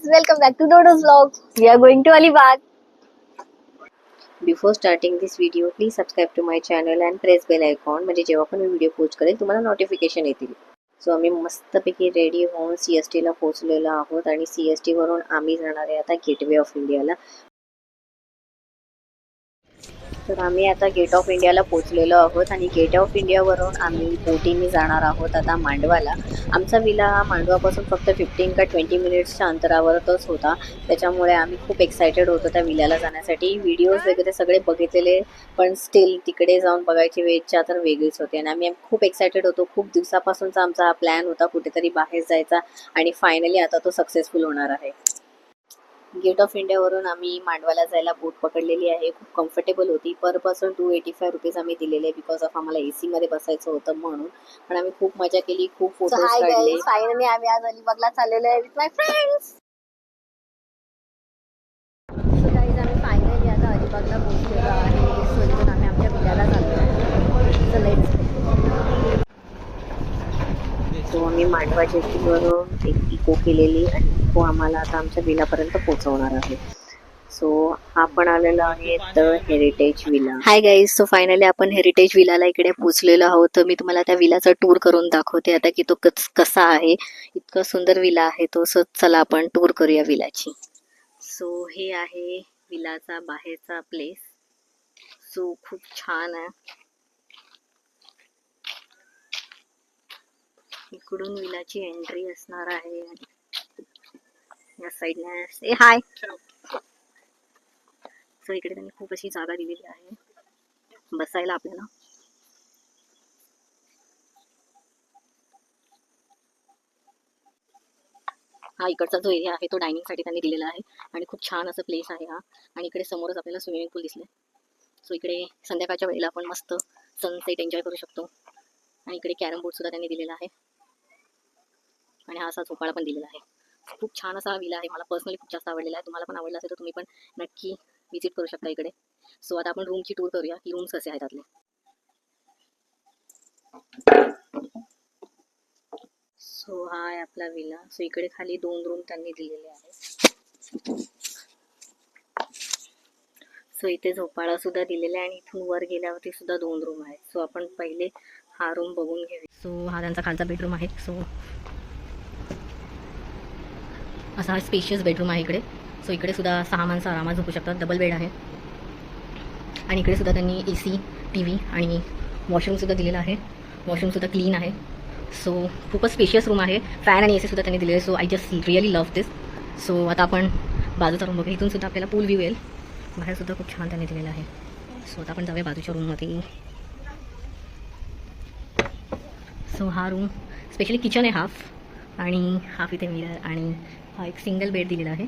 welcome back to Dodo's vlog. We are going to Alibag. Before starting this video, please subscribe to my channel and press bell icon म्हणजे जेव्हा पण मी video post करेल तुम्हाला notification येतील. So आम्ही मस्तपैकी ready होऊन CST ला पोहोचलेलो आहोत आणि CST वरून आम्ही जाणार आहे आता गेटवे ऑफ इंडियाला. तर आम्ही आता गेट ऑफ इंडियाला पोहोचलेलो आहोत आणि गेट ऑफ इंडियावरून आम्ही बोटीने जाणार आहोत आता मांडवाला. आमचा विला हा मांडवापासून फक्त 15 का 20 मिनिट्सच्या अंतरावरच होता, त्याच्यामुळे आम्ही खूप एक्सायटेड होतो त्या विल्याला जाण्यासाठी. व्हिडिओज वगैरे सगळे बघितलेले, पण स्टील तिकडे जाऊन बघायची वेळच्या तर वेगळीच होती आणि आम्ही खूप एक्सायटेड होतो. खूप दिवसापासूनचा आमचा हा प्लॅन होता कुठेतरी बाहेर जायचा आणि फायनली आता तो सक्सेसफुल होणार आहे. गेट ऑफ इंडियावरून आम्ही मांडवाला जायला बोट पकडलेली आहे. खूप कम्फर्टेबल होती. पर पर्सन 285 रुपीज आम्ही दिलेले बिकॉज ऑफ आम्हाला AC मध्ये बसायचं होतं म्हणून. पण आम्ही खूप मजा केली, खूप फोटोज काढले. फायनली आम्ही आज अलिबागला चाललेलो आहे with my friends. So guys आम्ही फायनली आता अलिबागला पोहोचलेलो आहे. सो इथून आम्ही आमच्या विल्याला चाललो. सो लेट्स सो आम्ही मांडवा जेटीवरून एक इको केलेली आणि इको आम्हाला आता आमच्या विलापर्यंत पोहोचवणार आहे. सो आपण आलेलो आहे the heritage villa. Hi guys, so finally आपण हेरिटेज विलाला इकडे पोहोचलेलो आहोत. तर मी तुम्हाला त्या विलाचा टूर करून दाखवते आता की तो कसा आहे. इतका सुंदर विला आहे तो. सो चला आपण टूर करूया विलाची. सो हे आहे विलाचा बाहेरचा प्लेस. सो खूप छान आहे. इकडून विलाची एंट्री असणार आहे. या साईडने से हाय. सो इकडे त्यांनी खूप अशी जागा दिलेली आहे बसायला आपल्याला. हा इकडचा जो एरिया आहे तो डायनिंग साठी त्यांनी दिलेला आहे आणि खूप छान असं प्लेस आहे हा. आणि इकडे समोरच आपल्याला स्विमिंग पूल दिसले. सो इकडे संध्याकाळच्या वेळेला आपण मस्त सनसेट एन्जॉय करू शकतो. आणि इकडे कॅरम बोर्ड सुद्धा त्यांनी दिलेला आहे आणि हा असा झोपाळा पण दिलेला आहे. खूप छान असा विला आहे. मला पर्सनली खूप जास्त आवडलेला आहे. तुम्हाला पण आवडला असेल तर तुम्ही पण नक्की विजिट करू शकता इकडे. सो आता आपण रूमची टूर करूया की रूम्स कसे आहेत त्यातले. सो हा आहे आपला विला. सो इकडे खाली 2 रूम त्यांनी दिलेले आहेत. सो इथे झोपाळा सुद्धा दिलेला आहे आणि इथून वर गेल्यावरती सुद्धा 2 रूम आहेत. सो आपण पहिले हा रूम बघून घेऊया. सो हा त्यांचा खालचा बेडरूम आहे. सो असा हा स्पेशियस बेडरूम आहे इकडे. सो इकडे सुद्धा 6 माणसं आरामात झोपू शकतात. डबल बेड आहे आणि इकडे सुद्धा त्यांनी AC, TV आणि वॉशरूमसुद्धा दिलेला आहे. वॉशरूमसुद्धा क्लीन आहे. सो खूपच स्पेशियस रूम आहे. फॅन आणि AC सुद्धा त्यांनी दिलेले आहे. So I just really love this. So आता आपण बाजूचा रूम बघूया. इथून सुद्धा आपल्याला पूल व्ह्यू येईल. बाहेरसुद्धा खूप छान त्यांनी दिलेलं आहे. सो आता आपण जाऊया बाजूच्या रूममध्ये. सो हा रूम स्पेशली किचन आहे हाफ आणि हाफ इथे मिरर आणि हा एक सिंगल बेड दिलेला आहे.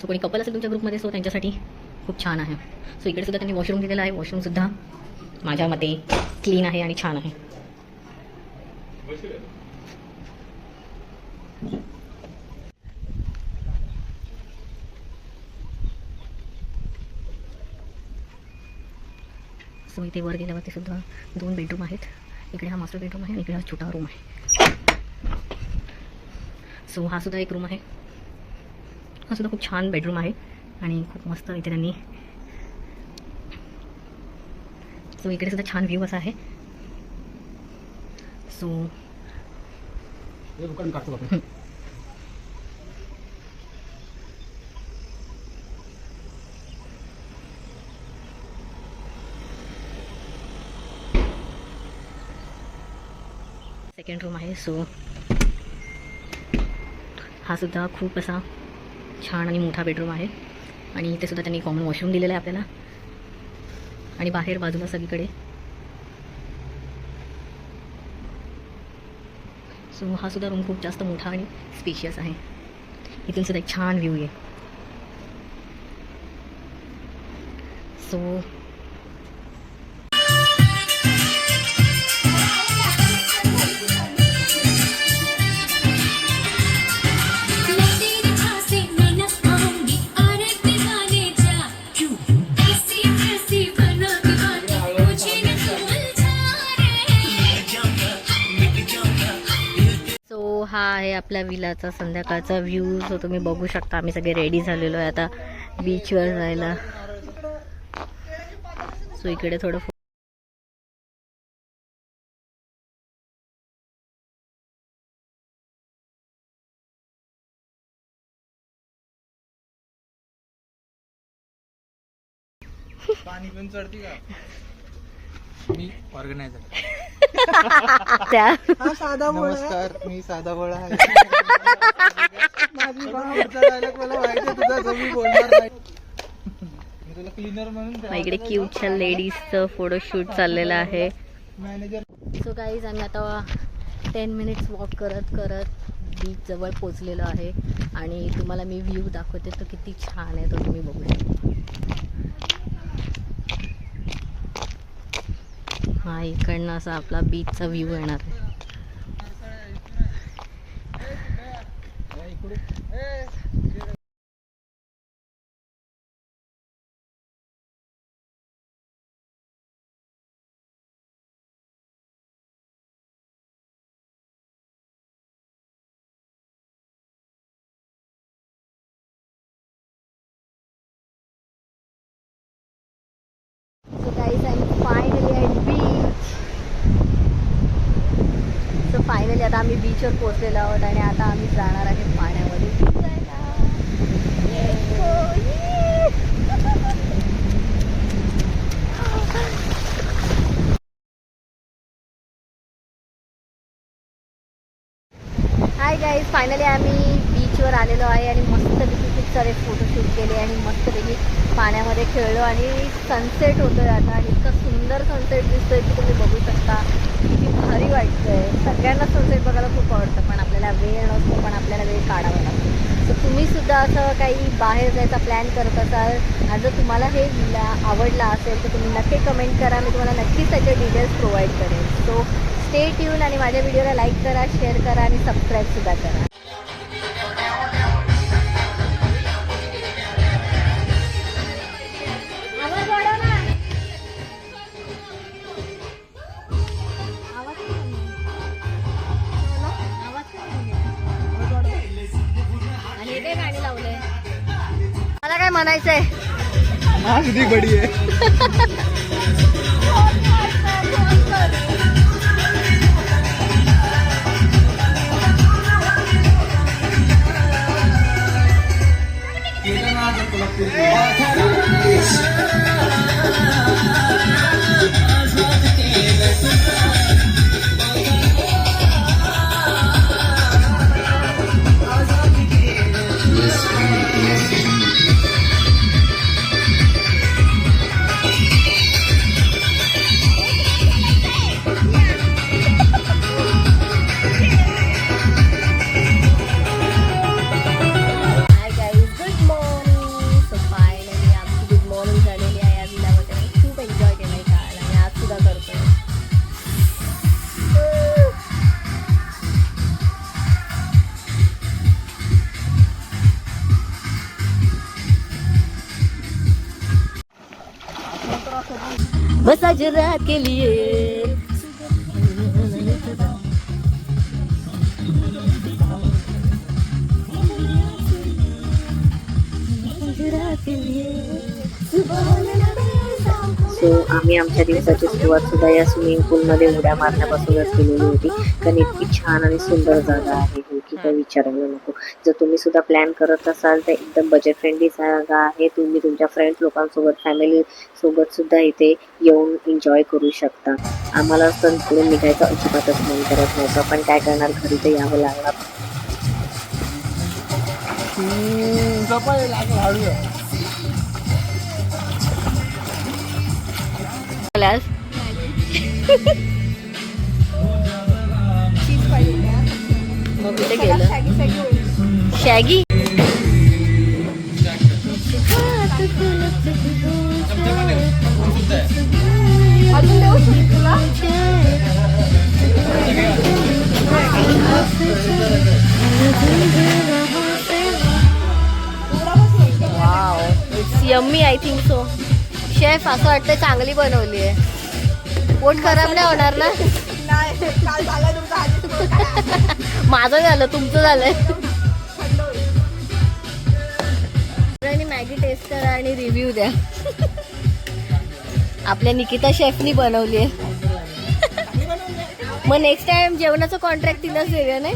सो कोणी कपल असेल तुमच्या ग्रुपमध्ये सो त्यांच्यासाठी खूप छान आहे. सो इकडे सुद्धा त्यांनी वॉशरूम दिलेला आहे. वॉशरूमसुद्धा माझ्या मते क्लीन आहे आणि छान आहे. सो इथे वर गेल्यावरती सुद्धा 2 बेडरूम आहेत. इकडे हा मास्टर बेडरूम आहे आणि इकडे हा छोटा रूम आहे. सो हा सुद्धा एक रूम आहे. हा सुद्धा खूप छान बेडरूम आहे आणि खूप मस्त इथे त्यांनी. सो इकडे सुद्धा छान व्ह्यू असा आहे. सो सेकंड रूम आहे. सो हा सुद्धा खूप असा छान आणि मोठा बेडरूम आहे आणि इथे सुद्धा त्यांनी कॉमन वॉशरूम दिलेलं आहे आपल्याला आणि बाहेर बाजूला सगळीकडे. सो हा सुद्धा रूम खूप जास्त मोठा आणि स्पेशियस आहे. इथून सुद्धा एक छान व्ह्यू आहे. सो हा आहे आपल्या विलाचा संध्याकाळचा व्ह्यू जो तुम्ही बघू शकता. आम्ही सगळे रेडी झालेलो आहे आता बीचवर जायला. सो इकडे थोडं पाणी पण चढती का? मी ऑर्गनायझर. त्या नमस्कार, मी साधा बोळा आहे. माझी पुढचा डायलॉग मला माहिती आहे तुझा, जो मी बोलणार नाही. मी तुला क्लीनर म्हणून इकडे क्यूटच्या लेडीजचं फोटोशूट चाललेलं आहे. मॅनेजर. सो गाईज आम्ही आता 10 मिनिट्स वॉक करत करत बीच जवळ पोचलेलो आहे आणि तुम्हाला मी व्ह्यू दाखवते तो किती छान आहे तो तुम्ही बघू शकता. हा इकडनं असा आपला बीचचा व्ह्यू येणार आहे. So guys, I'm finally at beach. So finally आता आम्ही बीचवर पोहोचलेलो आहोत आणि आता आम्ही जाणार आहे पाण्यामध्ये भिजायला. हाय गाईज, फायनली आम्ही बीचवर आलेलो आहे आणि मस्तपैकी खूप सारे फोटोशूट केले आणि मस्तपैकी पाण्यामध्ये खेळलो आणि सनसेट होतोय आता आणि इतका सुंदर सनसेट दिसतोय की तुम्ही बघू शकता. किती भारी वाटतंय. सगळ्यांना सनसेट बघायला खूप आवडतं पण आपल्याला वेळ नसतो, पण आपल्याला वेळ काढावा लागतो. तर तुम्ही सुद्धा असं काही बाहेर जायचा प्लॅन करत असाल आणि जर तुम्हाला हे आवडला असेल तर तुम्ही नक्की कमेंट करा. मी तुम्हाला नक्कीच त्याचे डिटेल्स प्रोव्हाइड करेन. सो स्टे ट्यून आणि माझ्या व्हिडिओला लाईक करा, शेअर करा आणि सबस्क्राईबसुद्धा करा. आणि हे काय गाणी लावलंय? मला काय म्हणायचंय? हा किती बडी आहे. बस आज रात के लिए सो आम्ही आमच्या दिवसाची सुरुवात सुद्धा या स्विमिंग पूलमध्ये उड्या मारण्यापासूनच केलेली होती. कारण इतकी छान आणि सुंदर जागा आहे की काही विचारायला नको. जर तुम्ही सुद्धा प्लॅन करत असाल तर एकदम बजेट फ्रेंडली जागा आहे. तुम्ही तुमच्या फ्रेंड्स लोकांसोबत फॅमिली सोबत सुद्धा इथे येऊन एन्जॉय करू शकता. आम्हाला तर पुढे निघायचं अजिबातच मन करत नव्हतं, पण काय करणार, घरी तर यावं लागणार. मग कुठे गेलं? शॅगी अजून देऊ शकतो तुला? Wow, it's yummy. I think so. Chef असं वाटतं चांगली बनवली आहे. पोट खराब नाही होणार ना? नाही, काल झाला तुमचा हात. माझं झालं, तुमचं झालंय. आणि मॅगी टेस्ट करा आणि रिव्ह्यू द्या. आपल्या निकिता शेफनी बनवली आहे. मग नेक्स्ट टाइम जेवणाचं कॉन्ट्रॅक्ट तिलाच देऊया नाही.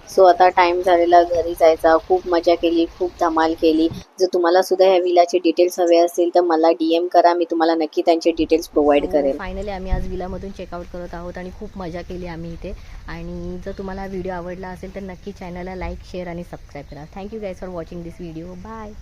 सो आता टाइम झालेला घरी जायचा. खूप मजा केली, खूप धमाल केली. जर तुम्हाला सुद्धा ह्या विलाचे डिटेल्स हवे असतील तर मला DM करा, मी तुम्हाला नक्की त्यांचे डिटेल्स प्रोव्हाइड करेल. फायनली आम्ही आज विलामधून चेकआउट करत आहोत आणि खूप मजा केली आम्ही इथे. आणि जर तुम्हाला हा व्हिडिओ आवडला असेल तर नक्की चॅनलला लाईक, शेअर आणि सबस्क्राईब करा. Thank you guys for watching this video. Bye.